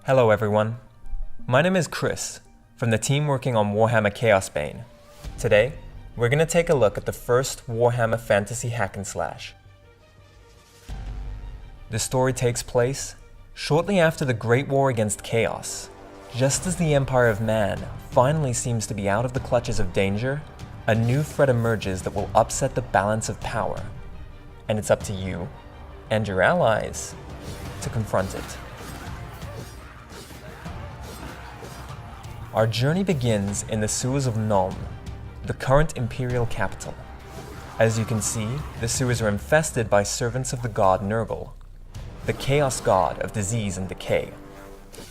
Hello everyone, my name is Chris, from the team working on Warhammer Chaosbane. Today, we're going to take a look at the first Warhammer fantasy hack and slash. The story takes place shortly after the Great War against Chaos. Just as the Empire of Man finally seems to be out of the clutches of danger, a new threat emerges that will upset the balance of power. And it's up to you, and your allies, to confront it. Our journey begins in the sewers of Nuln, the current Imperial capital. As you can see, the sewers are infested by servants of the god Nurgle, the Chaos god of disease and decay.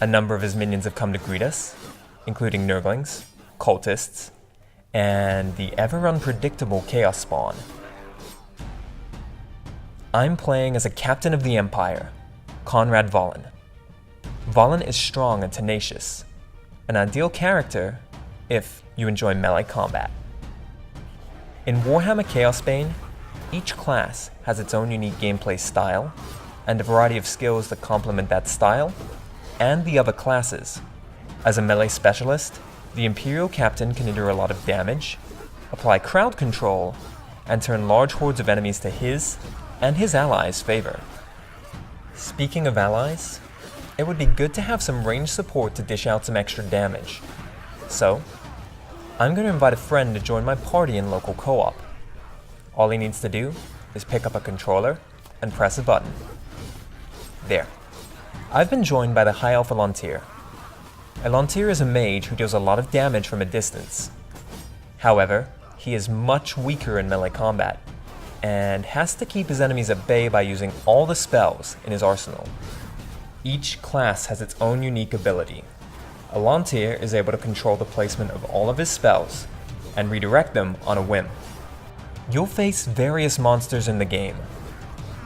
A number of his minions have come to greet us, including Nurglings, cultists, and the ever-unpredictable Chaosbane. I'm playing as a captain of the Empire, Conrad Valen. Valen is strong and tenacious, an ideal character if you enjoy melee combat. In Warhammer Chaosbane, each class has its own unique gameplay style, and a variety of skills that complement that style, and the other classes. As a melee specialist, the Imperial Captain can endure a lot of damage, apply crowd control, and turn large hordes of enemies to his and his allies' favor. Speaking of allies, it would be good to have some ranged support to dish out some extra damage. So, I'm going to invite a friend to join my party in local co-op. All he needs to do is pick up a controller and press a button. There. I've been joined by the High Elf Elantir. Elantir is a mage who deals a lot of damage from a distance. However, he is much weaker in melee combat, and has to keep his enemies at bay by using all the spells in his arsenal. Each class has its own unique ability. Elantir is able to control the placement of all of his spells, and redirect them on a whim. You'll face various monsters in the game,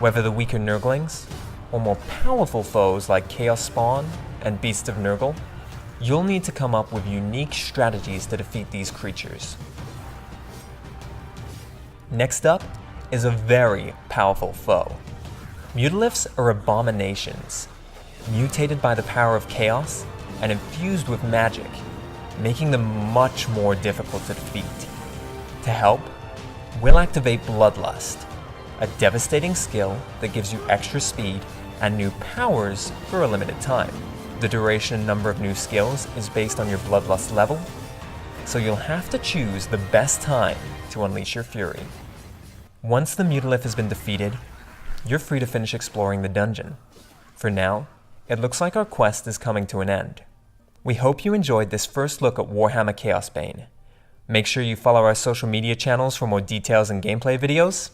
whether the weaker Nurglings, or more powerful foes like Chaosbane and Beasts of Nurgle. You'll need to come up with unique strategies to defeat these creatures. Next up is a very powerful foe. Mutaliths are abominations, mutated by the power of chaos and infused with magic, making them much more difficult to defeat. To help, we'll activate Bloodlust, a devastating skill that gives you extra speed and new powers for a limited time. The duration and number of new skills is based on your Bloodlust level, so you'll have to choose the best time to unleash your fury. Once the Mutalith has been defeated, you're free to finish exploring the dungeon. For now, it looks like our quest is coming to an end. We hope you enjoyed this first look at Warhammer Chaosbane. Make sure you follow our social media channels for more details and gameplay videos.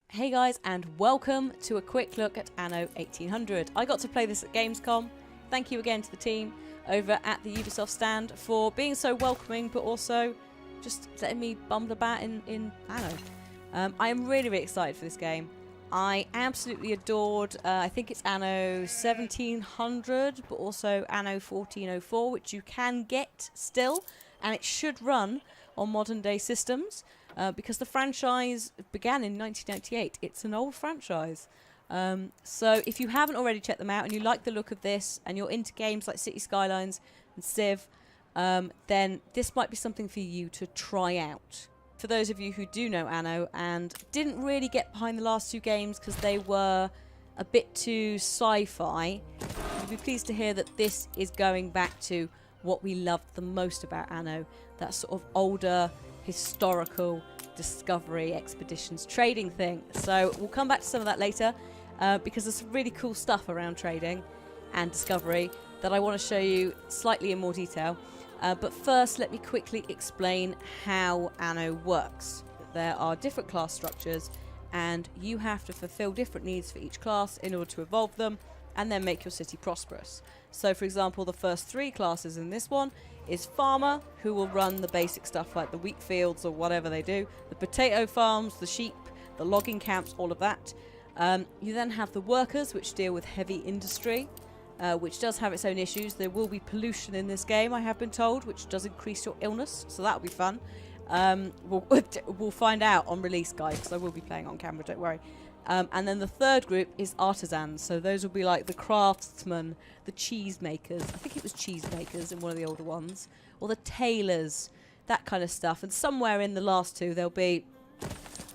Hey guys, and welcome to a quick look at Anno 1800. I got to play this at Gamescom. Thank you again to the team over at the Ubisoft stand for being so welcoming, but also just letting me bum the bat in Anno. I am really, really excited for this game. I absolutely adored, I think it's Anno 1700, but also Anno 1404, which you can get still, and it should run on modern day systems. Because the franchise began in 1998. It's an old franchise. So if you haven't already checked them out and you like the look of this and you're into games like City Skylines and Civ, then this might be something for you to try out. For those of you who do know Anno and didn't really get behind the last 2 games because they were a bit too sci-fi, you'll be pleased to hear that this is going back to what we loved the most about Anno, that sort of older, historical discovery expeditions trading thing. So we'll come back to some of that later because there's some really cool stuff around trading and discovery that I want to show you slightly in more detail. But first, let me quickly explain how Anno works. There are different class structures and you have to fulfill different needs for each class in order to evolve them and then make your city prosperous. So for example, the first 3 classes in this one is Farmer, who will run the basic stuff like the wheat fields or whatever they do, the potato farms, the sheep, the logging camps, all of that. You then have the Workers, which deal with heavy industry, which does have its own issues. There will be pollution in this game, I have been told, which does increase your illness, so that'll be fun. We'll find out on release, guys, because I will be playing on camera, don't worry. And then the third group is artisans. So those will be like the craftsmen, the cheese makers. I think it was cheese makers in one of the older ones. Or the tailors, that kind of stuff. And somewhere in the last 2, there'll be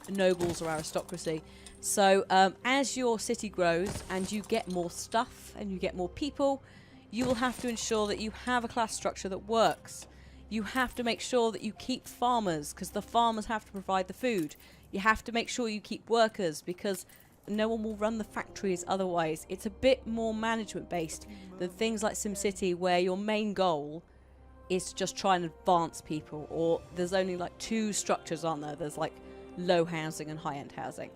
nobles or aristocracy. So as your city grows and you get more stuff and you get more people, you will have to ensure that you have a class structure that works. You have to make sure that you keep farmers, because the farmers have to provide the food. You have to make sure you keep workers, because no one will run the factories otherwise. It's a bit more management based than things like SimCity, where your main goal is to just try and advance people. Or there's only like 2 structures, aren't there? There's like low housing and high-end housing.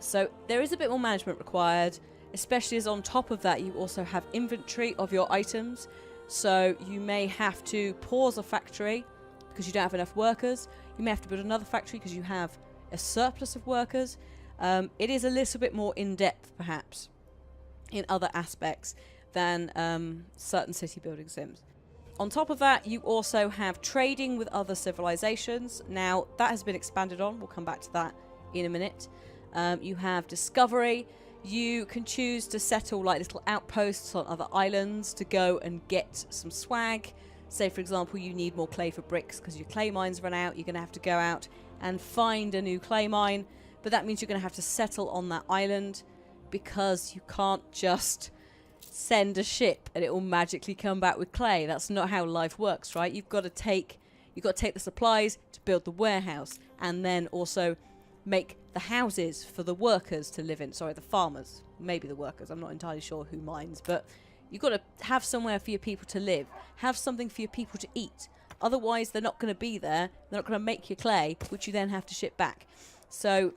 So there is a bit more management required, especially as on top of that you also have inventory of your items. So you may have to pause a factory because you don't have enough workers. You may have to build another factory because you have a surplus of workers. It is a little bit more in-depth, perhaps, in other aspects than certain city building sims. On top of that, you also have trading with other civilizations. Now, that has been expanded on. We'll come back to that in a minute. You have discovery. You can choose to settle like little outposts on other islands to go and get some swag. Say, for example, you need more clay for bricks because your clay mines run out. You're going to have to go out and find a new clay mine. But that means you're going to have to settle on that island because you can't just send a ship and it will magically come back with clay. That's not how life works, right? You've got to take the supplies to build the warehouse and then also make the houses for the workers to live in. Sorry, the farmers. Maybe the workers. I'm not entirely sure who mines. But you've got to have somewhere for your people to live. Have something for your people to eat. Otherwise, they're not going to be there. They're not going to make your clay, which you then have to ship back. So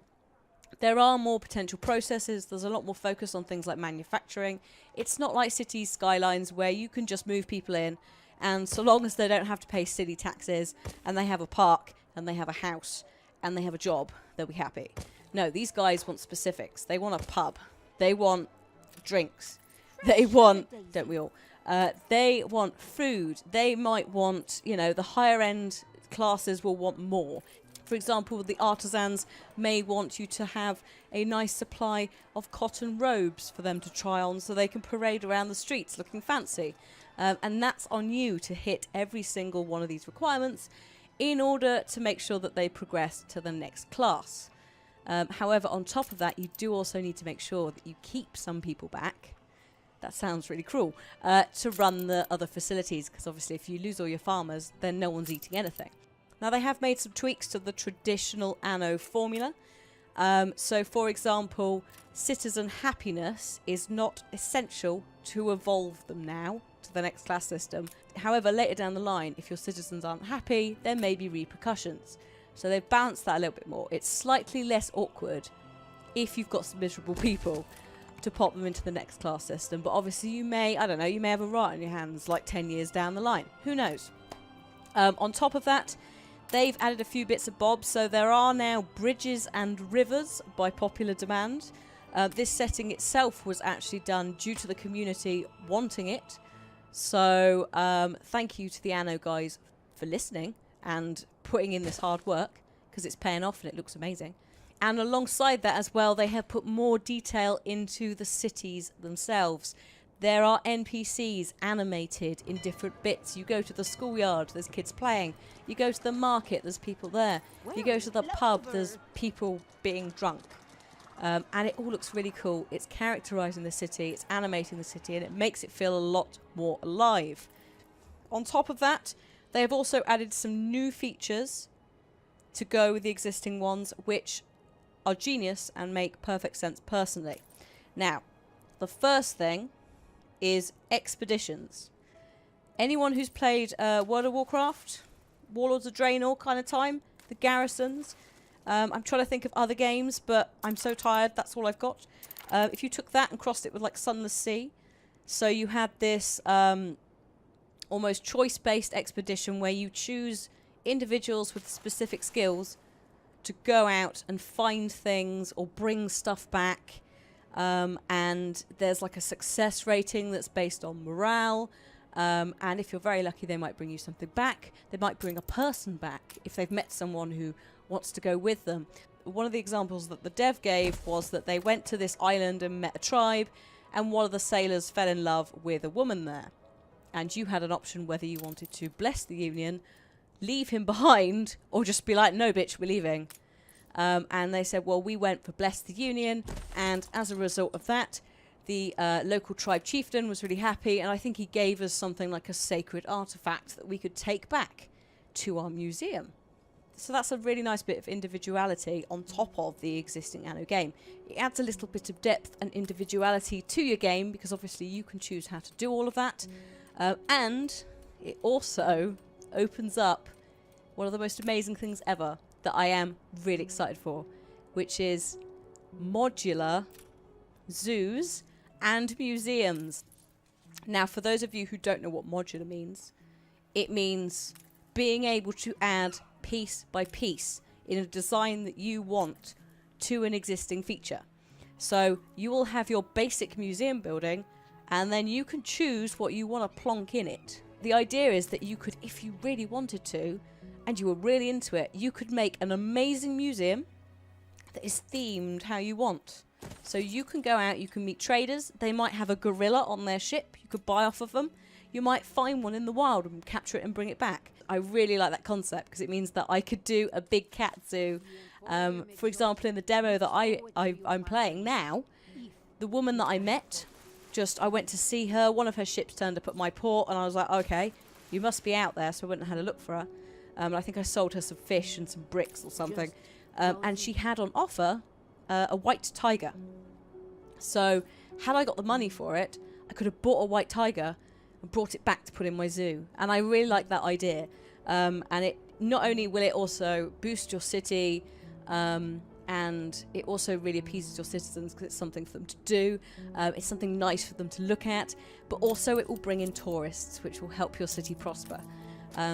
there are more potential processes. There's a lot more focus on things like manufacturing. It's not like Cities Skylines where you can just move people in, and so long as they don't have to pay city taxes and they have a park and they have a house and they have a job, they'll be happy. No, these guys want specifics. They want a pub. They want drinks. They want, don't we all? They want food. They might want, the higher end classes will want more. For example, the artisans may want you to have a nice supply of cotton robes for them to try on so they can parade around the streets looking fancy. And that's on you to hit every single one of these requirements in order to make sure that they progress to the next class. However, on top of that, you do also need to make sure that you keep some people back. That sounds really cruel, to run the other facilities, because obviously if you lose all your farmers, then no one's eating anything. Now, they have made some tweaks to the traditional Anno formula. So, for example, citizen happiness is not essential to evolve them now to the next class system. However, later down the line, if your citizens aren't happy, there may be repercussions. So they've balanced that a little bit more. It's slightly less awkward if you've got some miserable people to pop them into the next class system. But obviously you may, you may have a riot on your hands like 10 years down the line. Who knows? On top of that, they've added a few bits of bobs. So there are now bridges and rivers by popular demand. This setting itself was actually done due to the community wanting it. So thank you to the Anno guys for listening and putting in this hard work, because it's paying off and it looks amazing. And alongside that as well, they have put more detail into the cities themselves. There are NPCs animated in different bits. You go to the schoolyard, there's kids playing. You go to the market, there's people there. You go to the pub, there's people being drunk. And it all looks really cool. It's characterising the city, it's animating the city, and it makes it feel a lot more alive. On top of that, they have also added some new features to go with the existing ones, which are genius and make perfect sense personally. Now, the first thing is expeditions. Anyone who's played World of Warcraft, Warlords of Draenor kind of time, the garrisons. I'm trying to think of other games, but I'm so tired, that's all I've got. If you took that and crossed it with like Sunless Sea, so you had this almost choice-based expedition where you choose individuals with specific skills to go out and find things or bring stuff back. And there's like a success rating that's based on morale. And if you're very lucky, they might bring you something back. They might bring a person back if they've met someone who wants to go with them. One of the examples that the dev gave was that they went to this island and met a tribe, and one of the sailors fell in love with a woman there. And you had an option whether you wanted to bless the union, leave him behind, or just be like, no bitch, we're leaving. And they said, well, we went for bless the union, and as a result of that, the local tribe chieftain was really happy, and I think he gave us something like a sacred artifact that we could take back to our museum. So that's a really nice bit of individuality on top of the existing Anno game. It adds a little bit of depth and individuality to your game, because obviously you can choose how to do all of that. And it also opens up one of the most amazing things ever that I am really excited for, which is modular zoos and museums. Now, for those of you who don't know what modular means, it means being able to add piece by piece in a design that you want to an existing feature. So you will have your basic museum building, and then you can choose what you want to plonk in it. The idea is that you could, if you really wanted to, and you were really into it, you could make an amazing museum that is themed how you want. So you can go out, you can meet traders, they might have a gorilla on their ship, you could buy off of them. You might find one in the wild and capture it and bring it back. I really like that concept because it means that I could do a big cat zoo. For example, in the demo that I'm playing now, the woman that I met, I went to see her, one of her ships turned up at my port, and I was like, okay, you must be out there, so I went and had a look for her. I think I sold her some fish and some bricks or something. And she had on offer a white tiger. So had I got the money for it, I could have bought a white tiger and brought it back to put in my zoo. And I really like that idea. And it not only will it also boost your city, and it also really appeases your citizens because it's something for them to do. It's something nice for them to look at, but also it will bring in tourists, which will help your city prosper.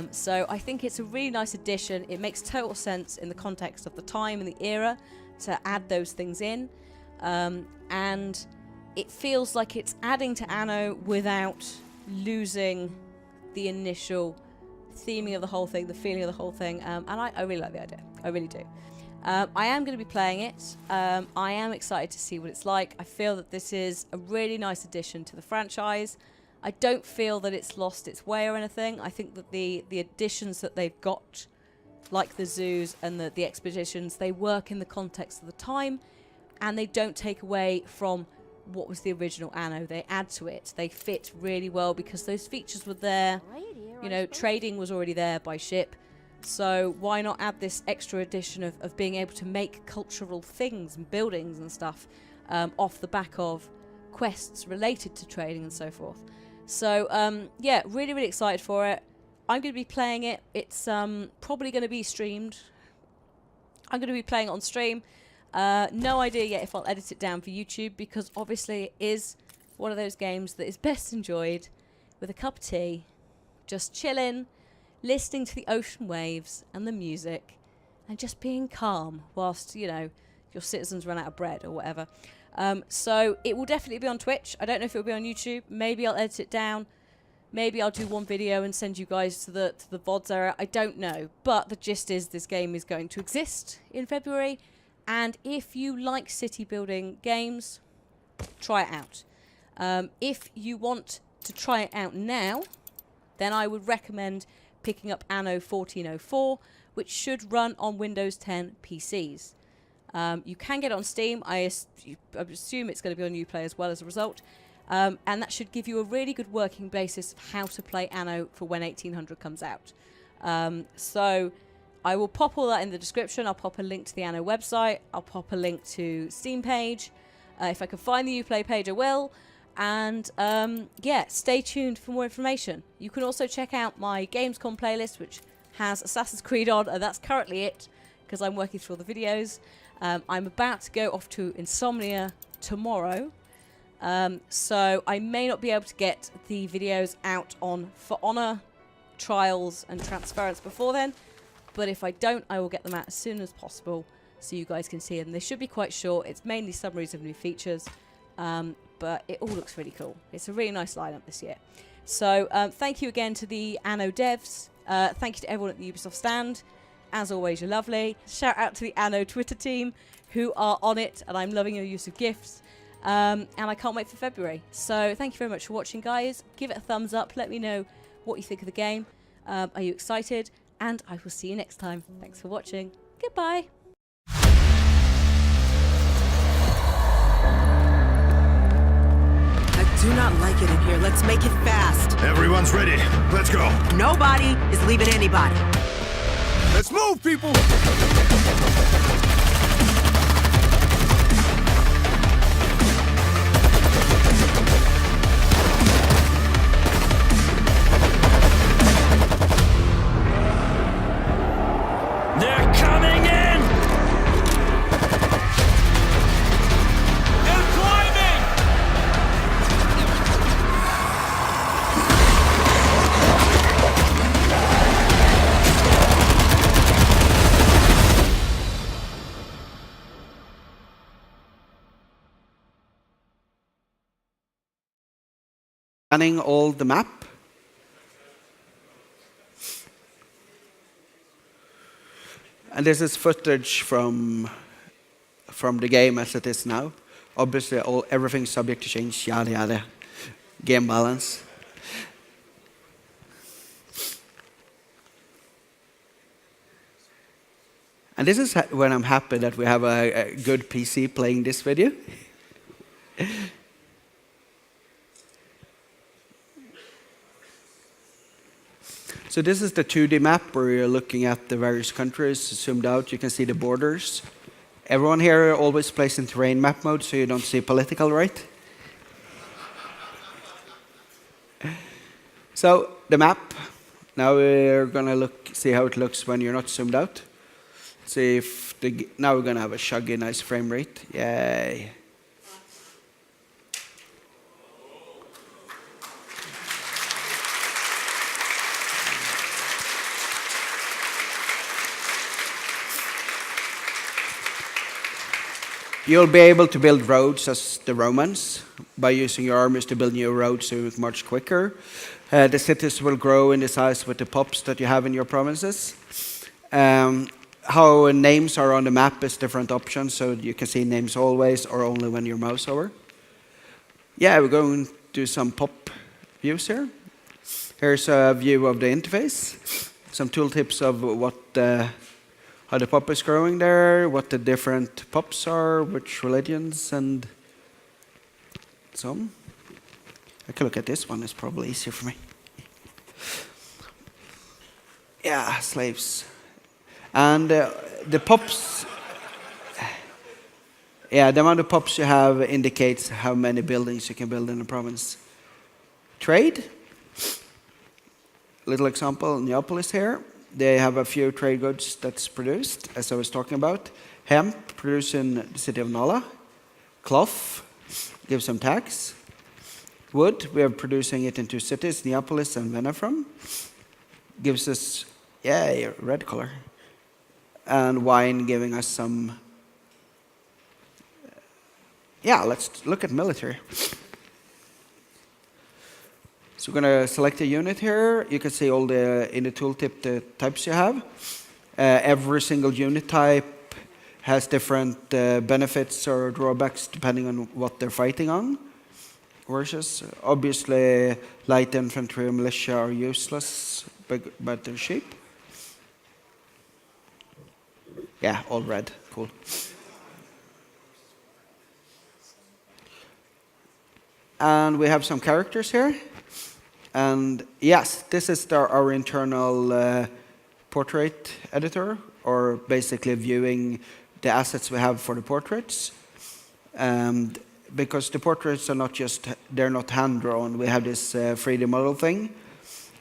So I think it's a really nice addition. It makes total sense in the context of the time and the era to add those things in. And it feels like it's adding to Anno without losing the initial theming of the whole thing, the feeling of the whole thing. And I really like the idea. I really do. I am going to be playing it. I am excited to see what it's like. I feel that this is a really nice addition to the franchise. I don't feel that it's lost its way or anything. I think that the additions that they've got, like the zoos and the expeditions, they work in the context of the time, and they don't take away from what was the original Anno. They add to it. They fit really well because those features were there. You know, trading was already there by ship. So why not add this extra addition of being able to make cultural things and buildings and stuff off the back of quests related to trading and so forth. So yeah, really, really excited for it. I'm going to be playing it. It's probably going to be streamed. I'm going to be playing it on stream. No idea yet if I'll edit it down for YouTube, because obviously it is one of those games that is best enjoyed with a cup of tea, just chilling, listening to the ocean waves and the music, and just being calm whilst, you know, your citizens run out of bread or whatever. So it will definitely be on Twitch. I don't know if it will be on YouTube. Maybe I'll edit it down. Maybe I'll do one video and send you guys to the VODs era. I don't know. But the gist is this game is going to exist in February, And if you like city building games, try it out. If you want to try it out now, then I would recommend picking up Anno 1404, which should run on Windows 10 PCs. You can get it on Steam. I assume it's going to be on Uplay as well as a result. And that should give you a really good working basis of how to play Anno for when 1800 comes out. So I will pop all that in the description. I'll pop a link to the Anno website. I'll pop a link to Steam page. If I can find the Uplay page, I will. And yeah, stay tuned for more information. You can also check out my Gamescom playlist, which has Assassin's Creed on, and that's currently it, because I'm working through all the videos. I'm about to go off to Insomnia tomorrow, so I may not be able to get the videos out on For Honor, Trials and Transference before then, but if I don't, I will get them out as soon as possible so you guys can see them. They should be quite short. It's mainly summaries of new features, but it all looks really cool. It's a really nice lineup this year. So thank you again to the Anno devs. Thank you to everyone at the Ubisoft stand. As always, you're lovely. Shout out to the Anno Twitter team who are on it, and I'm loving your use of gifts. And I can't wait for February. So thank you very much for watching, guys. Give it a thumbs up. Let me know what you think of the game. Are you excited? And I will see you next time. Thanks for watching. Goodbye. I do not like it in here. Let's make it fast. Everyone's ready. Let's go. Nobody is leaving anybody. Let's move, people! They're coming in! They're climbing! Scanning all the map. And this is footage from the game as it is now. Obviously, everything's subject to change, yada yada. Game balance. And this is when I'm happy that we have a good PC playing this video. So this is the 2D map where you're looking at the various countries. Zoomed out, you can see the borders. Everyone here always plays in terrain map mode, so you don't see political, right? So the map. Now we're gonna see how it looks when you're not zoomed out. See if now we're gonna have a shuggy, nice frame rate. Yay! You'll be able to build roads as the Romans by using your armies to build new roads so you can march quicker. The cities will grow in the size with the pops that you have in your provinces. How names are on the map is different options, so you can see names always or only when you mouse over. Yeah, we're going to do some pop views here. Here's a view of the interface. Some tooltips of what how the pop is growing there, what the different pops are, which religions, and so on. I can look at this one, it's probably easier for me. Yeah, slaves. And the pops, yeah, the amount of pops you have indicates how many buildings you can build in a province. Trade, little example, Neapolis here. They have a few trade goods that's produced, as I was talking about. Hemp, produced in the city of Nala. Cloth, gives some tax. Wood, we are producing it in 2 cities, Neapolis and Venafrom. Gives us, yeah, red color. And wine giving us some, yeah, let's look at military. So we're going to select a unit here. You can see all in the tooltip the types you have. Every single unit type has different benefits or drawbacks depending on what they're fighting on. Versus, obviously, light infantry and militia are useless, but they're cheap. Yeah, all red. Cool. And we have some characters here. And yes, this is our internal portrait editor, or basically viewing the assets we have for the portraits. And because the portraits are they're not hand-drawn. We have this 3D model thing.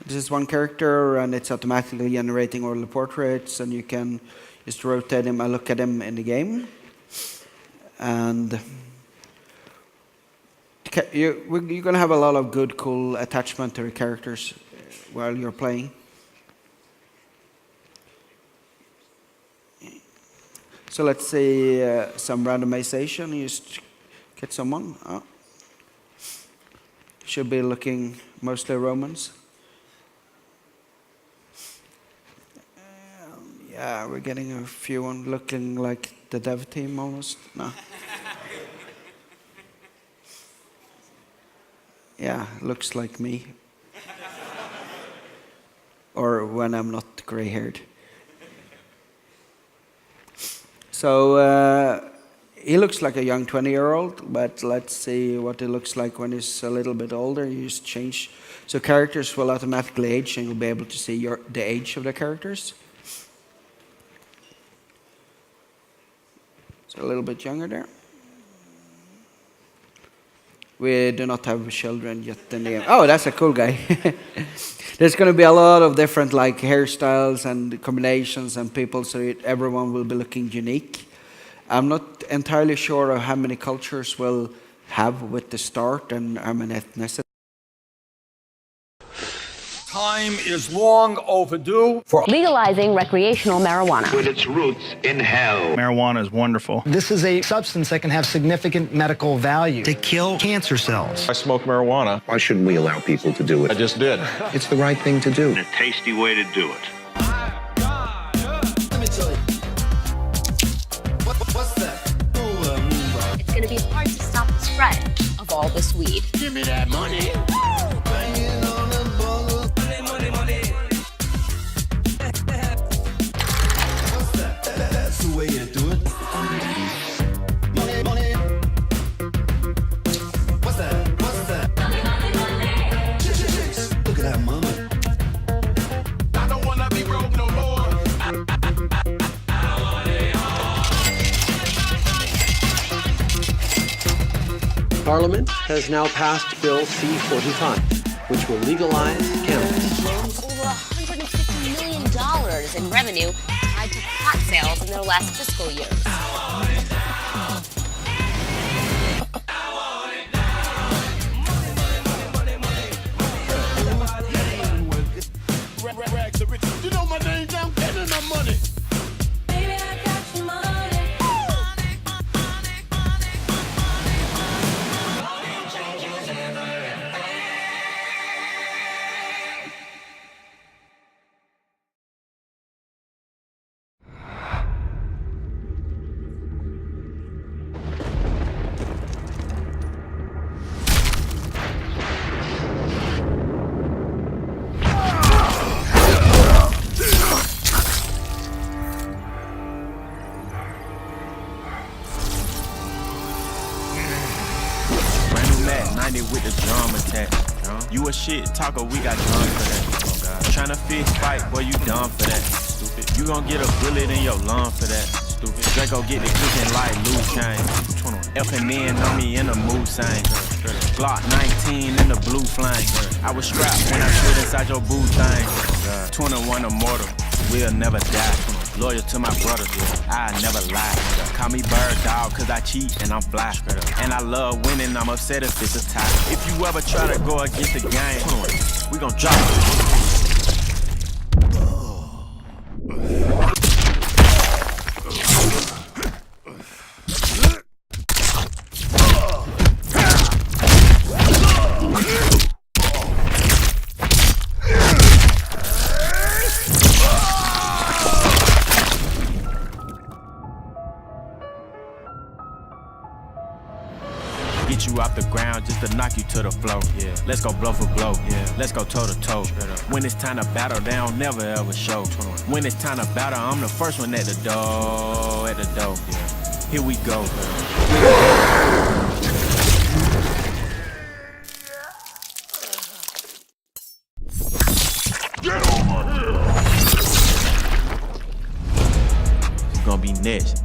This is one character, and it's automatically generating all the portraits, and you can just rotate them and look at them in the game. And you're going to have a lot of good, cool attachment to the characters while you're playing. So let's see some randomization. You just get someone. Oh. Should be looking mostly Romans. Yeah, we're getting a few one looking like the dev team almost. No. Yeah, looks like me. Or when I'm not gray-haired. So he looks like a young 20-year-old, but let's see what it looks like when he's a little bit older. You just change. So characters will automatically age, and you'll be able to see the age of the characters. So a little bit younger there. We do not have children yet in the game. Oh, that's a cool guy. There's going to be a lot of different like hairstyles and combinations and people, so everyone will be looking unique. I'm not entirely sure of how many cultures we'll have with the start and how many ethnicities. Time is long overdue for legalizing recreational marijuana. With its roots in hell. Marijuana is wonderful. This is a substance that can have significant medical value. To kill cancer cells. I smoke marijuana. Why shouldn't we allow people to do it? I just did. It's the right thing to do. And a tasty way to do it. Let me tell you. What's that? It's going to be hard to stop the spread of all this weed. Give me that money. Way you do it. Money, money. What's that? What's that? Look at that mama. I don't wanna be broke no more. Parliament has now passed Bill C-45, which will legalize cannabis. Over $150 million in revenue tied to pot sales in their last fiscal year. You know my name now, give me my money. Baby, I got your money. With the drum attack. You a shit talker, we got drums for that. Tryna fist fight, boy, you dumb for that. Stupid. You gon' get a bullet in your lung for that. Stupid. Draco get the cooking like loose chain. Elfin men on me in the mood sign. Glock 19 in the blue flame. I was strapped when I stood inside your boot thing. 21 immortal, we'll never die. Loyal to my brothers, I never lie. Call me bird dog, cause I cheat and I'm fly. And I love winning, I'm upset if it's a tie. If you ever try to go against the game, we gon' drop it. get you off the ground just to knock you to the floor. Yeah. Let's go blow for blow. Yeah. Let's go toe to toe. When it's time to battle, they don't never ever show. When it's time to battle, I'm the first one at the door. Yeah. Here we go. Get over here! It's gonna be next.